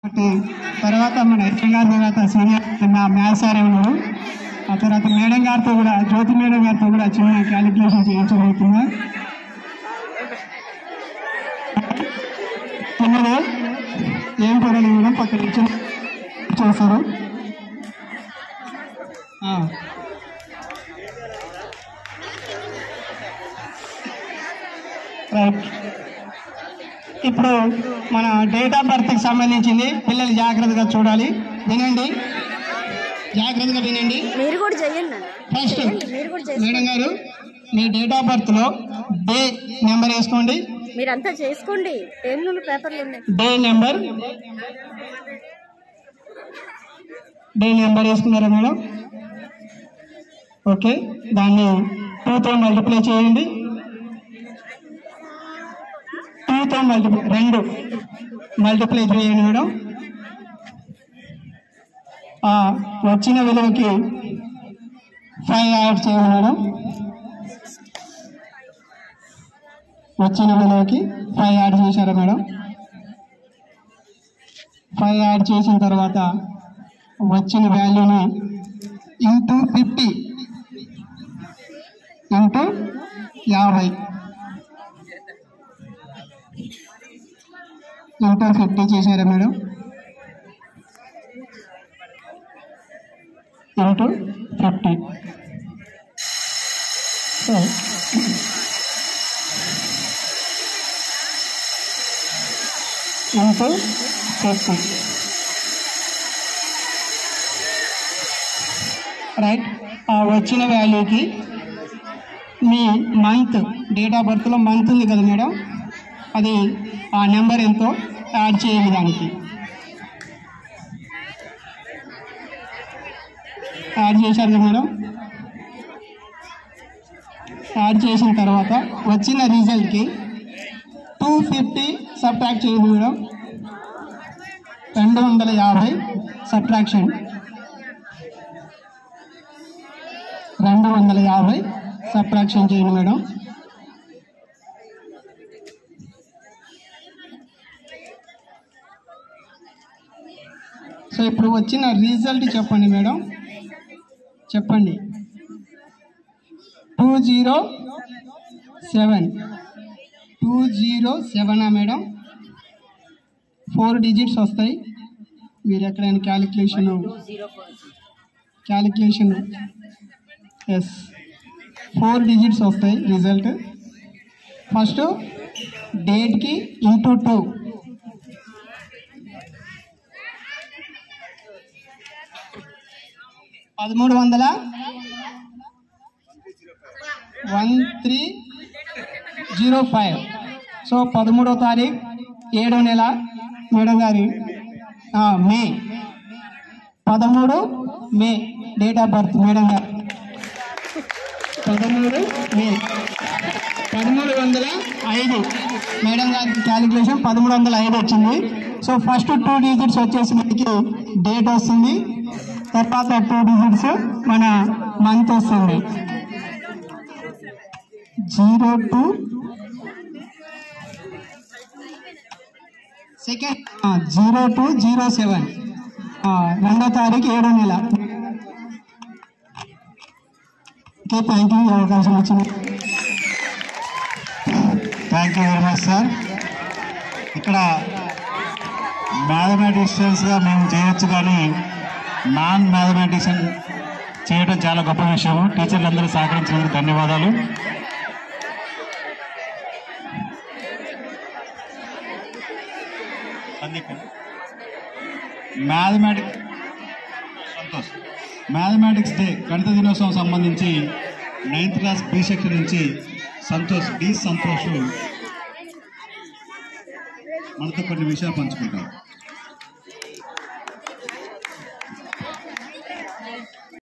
తర్వాత మన హెచ్ఎం గారి తర్వాత సీనియర్ నా మ్యాథ్స్ సార్ ఉన్నారు. ఆ తర్వాత మేడం గారితో కూడా జ్యోతి మేడం గారితో కూడా చిన్న క్యాలిక్యులేషన్ చేయించబోతున్నా. తొమ్మిది ఏం కూడా మేడం పక్కన ఇచ్చి చేస్తారు. రైట్, ఇప్పుడు మన డేట్ ఆఫ్ బర్త్కి సంబంధించింది. పిల్లలు జాగ్రత్తగా చూడాలి, వినండి, జాగ్రత్తగా వినండి. ఫస్ట్ మేడం గారు మీ డేట్ ఆఫ్ బర్త్లో డే నెంబర్ వేసుకోండి. మీరంతా చేసుకోండి. డే నెంబర్ వేసుకున్నారా మేడం? ఓకే, దాన్ని 2తో మల్టిప్లై చేయండి. 2తో మల్టిప్లై చేయండి మేడం. వచ్చిన విలువకి 5 యాడ్ చేయండి మేడం. వచ్చిన విలువకి 5 యాడ్ చేశారా మేడం? 5 యాడ్ చేసిన తర్వాత వచ్చిన వాల్యూని ఇంటూ 50 ఇంటూ 50 ఇంటూ 50 చేశారా madam? Into 50. So into 50. Right, వచ్చిన వాల్యూకి మీ మంత్ డేట్ ఆఫ్ బర్త్లో మంత్ ఉంది కదా మేడం, అది ఆ నెంబర్ ఎంతో యాడ్ చేయండి. దానికి యాడ్ చేశారు కదా మేడం? యాడ్ చేసిన తర్వాత వచ్చిన రిజల్ట్కి 250 సబ్ట్రాక్ట్ చేయండి మేడం. 250 సబ్ట్రాక్షన్ 250 సబ్ట్రాక్షన్ చేయండి మేడం. సో ఇప్పుడు వచ్చిన రిజల్ట్ చెప్పండి మేడం, చెప్పండి. 207 మేడం. 4 డిజిట్స్ వస్తాయి. మీరు ఎక్కడైనా క్యాలిక్యులేషన్ ఎస్ 4 డిజిట్స్ వస్తాయి రిజల్ట్. ఫస్ట్ డేట్కి ఇంటూ 2, 1305. సో 13వ తారీఖు 7వ నెల మేడం గారి మే 13 మే డేట్ ఆఫ్ బర్త్ మేడం గారు 13 మే 1305 మేడం గారికి క్యాలిక్యులేషన్ 1305 వచ్చింది. సో ఫస్ట్ 2 డిజిట్స్ వచ్చేసి మనకి డేట్ వస్తుంది, తర్వాత 2 డిజిట్స్ మన మంత్ వస్తుంది. 0207 2వ తారీఖు 7వ నెల. ఓకే, థ్యాంక్ యూ అవకాశం వచ్చింది. Thank you very much sir. ఇక్కడ మ్యాథమెటిషియన్స్గా మేము చేయొచ్చు, కానీ నాన్ మ్యాథమెటిషియన్ చేయడం చాలా గొప్ప విషయం. టీచర్లందరూ సహకరించినందుకు ధన్యవాదాలు. మ్యాథమెటిక్స్ డే గణిత దినోత్సవం సంబంధించి 9th క్లాస్ బి సెక్షన్ నుంచి సంతోష్ మనతో కొన్ని విషయాలు పంచుకుంటారు.